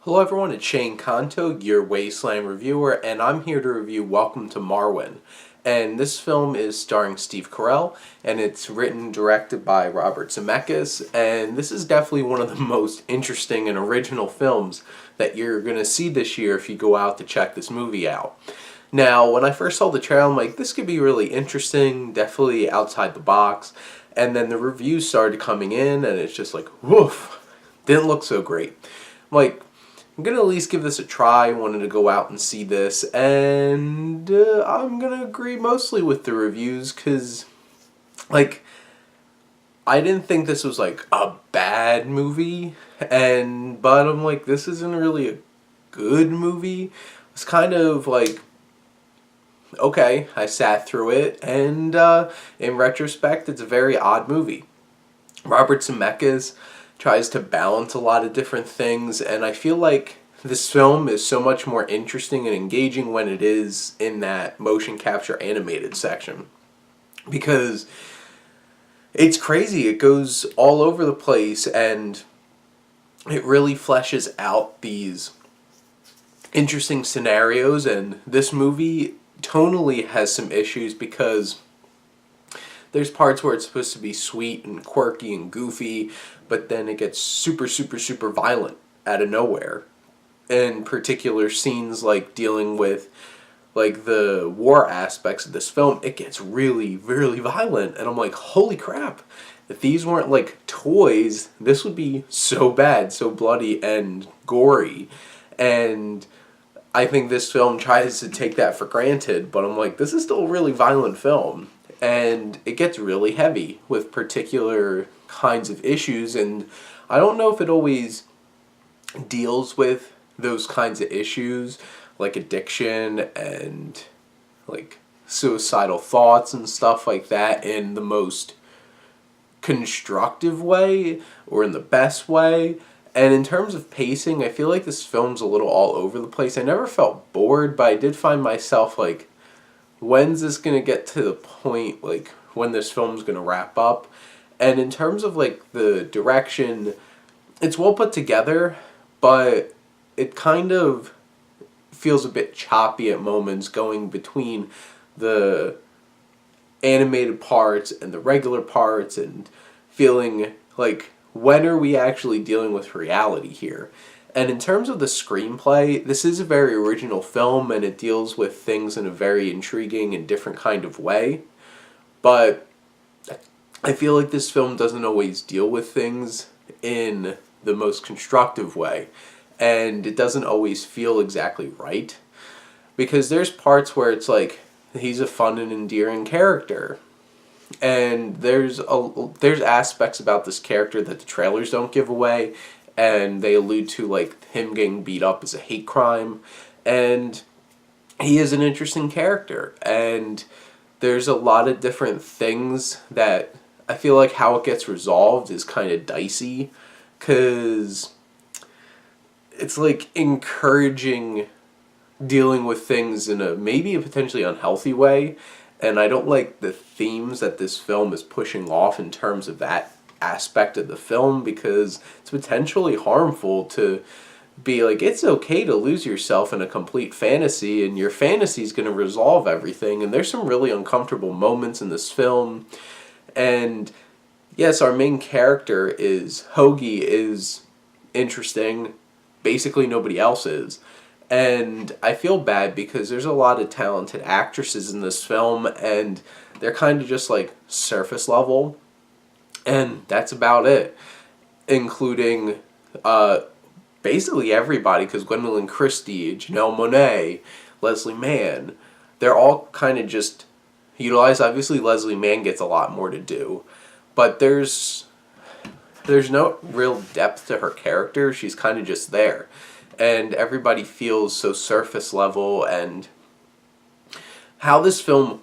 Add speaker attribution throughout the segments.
Speaker 1: Hello everyone, it's Shane Kanto, your Wasteland reviewer, and I'm here to review Welcome to Marwen. And this film is starring Steve Carell, and it's written and directed by Robert Zemeckis, and this is definitely one of the most interesting and original films that you're going to see this year if you go out to check this movie out. Now, when I first saw the trailer, I'm like, this could be really interesting, definitely outside the box, and then the reviews started coming in, and it's just like, woof, didn't look so great. I'm like, I'm going to at least give this a try. I wanted to go out and see this, and I'm going to agree mostly with the reviews because, I didn't think this was, a bad movie, but I'm like, this isn't really a good movie. It's kind of like, okay, I sat through it, and in retrospect, it's a very odd movie. Robert Zemeckis tries to balance a lot of different things, and I feel like this film is so much more interesting and engaging when it is in that motion capture animated section. Because it's crazy, it goes all over the place, and it really fleshes out these interesting scenarios, and this movie tonally has some issues because there's parts where it's supposed to be sweet and quirky and goofy, but then it gets super, super, super violent out of nowhere. In particular scenes like dealing with the war aspects of this film, it gets really, really violent. And I'm like, holy crap. If these weren't toys, this would be so bad, so bloody and gory. And I think this film tries to take that for granted, but I'm like, this is still a really violent film. And it gets really heavy with particular kinds of issues, and I don't know if it always deals with those kinds of issues, like addiction and suicidal thoughts and stuff like that in the most constructive way or in the best way. And in terms of pacing, I feel like this film's a little all over the place. I never felt bored, but I did find myself when's this going to get to the point, when this film's going to wrap up? And in terms of, the direction, it's well put together, but it kind of feels a bit choppy at moments going between the animated parts and the regular parts and feeling when are we actually dealing with reality here? And in terms of the screenplay, this is a very original film and it deals with things in a very intriguing and different kind of way. But I feel like this film doesn't always deal with things in the most constructive way. And it doesn't always feel exactly right. Because there's parts where it's he's a fun and endearing character. And there's aspects about this character that the trailers don't give away, and they allude to him getting beat up as a hate crime, and he is an interesting character, and there's a lot of different things that I feel like how it gets resolved is kind of dicey, because it's encouraging dealing with things in maybe a potentially unhealthy way. And I don't like the themes that this film is pushing off in terms of that aspect of the film, because it's potentially harmful to be it's okay to lose yourself in a complete fantasy, and your fantasy is going to resolve everything. And there's some really uncomfortable moments in this film. And yes, our main character Hoagie is interesting. Basically nobody else is. And I feel bad because there's a lot of talented actresses in this film, and they're kind of just surface level, and that's about it, including basically everybody, because Gwendolyn Christie, Janelle Monáe, Leslie Mann, they're all kind of just utilized. Obviously Leslie Mann gets a lot more to do, but there's no real depth to her character. She's kind of just there. And everybody feels so surface level, and how this film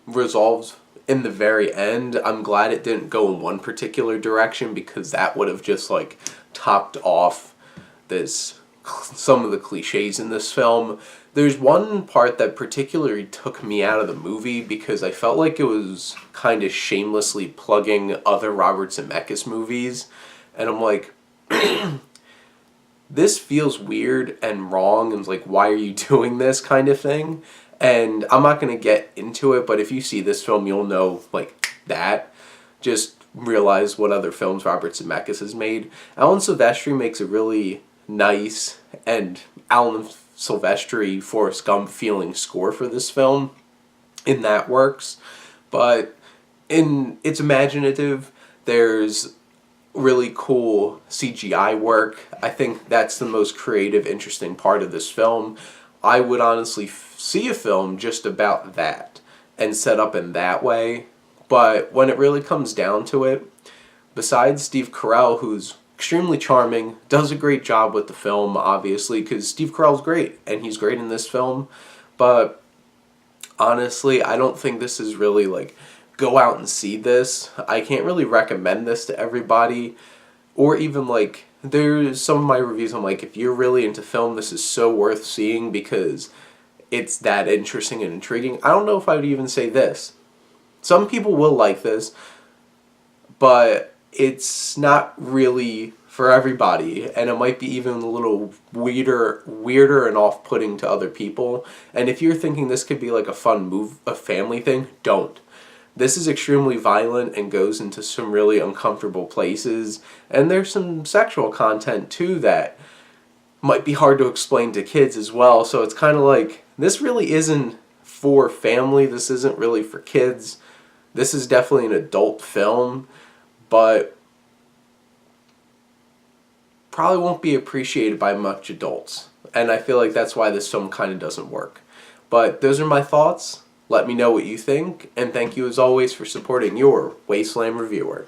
Speaker 1: resolves in the very end, I'm glad it didn't go in one particular direction, because that would have just topped off some of the cliches in this film. There's one part that particularly took me out of the movie because I felt like it was kind of shamelessly plugging other Robert Zemeckis movies, and I'm like, this feels weird and wrong and like, why are you doing this kind of thing? And I'm not going to get into it, but if you see this film, you'll know like that. Just realize what other films Robert Zemeckis has made. Alan Silvestri makes a really nice and Alan Silvestri, Forrest Gump feeling score for this film, and that works. But it's imaginative. There's really cool CGI work. I think that's the most creative, interesting part of this film. I would honestly see a film just about that and set up in that way. But when it really comes down to it, besides Steve Carell, who's extremely charming, does a great job with the film, obviously, because Steve Carell's great, and he's great in this film. But honestly, I don't think this is really like, go out and see this. I can't really recommend this to everybody. Or even like, there's some of my reviews, I'm like, if you're really into film, this is so worth seeing because it's that interesting and intriguing. I don't know if I would even say this. Some people will like this, but it's not really for everybody, and it might be even a little weirder and off-putting to other people. And if you're thinking this could be like a fun a family thing, don't. This is extremely violent and goes into some really uncomfortable places, and there's some sexual content too that might be hard to explain to kids as well. So it's kind of like, this really isn't for family, this isn't really for kids. This is definitely an adult film, but probably won't be appreciated by much adults. And I feel like that's why this film kind of doesn't work. But those are my thoughts. Let me know what you think, and thank you as always for supporting your Wasteland reviewer.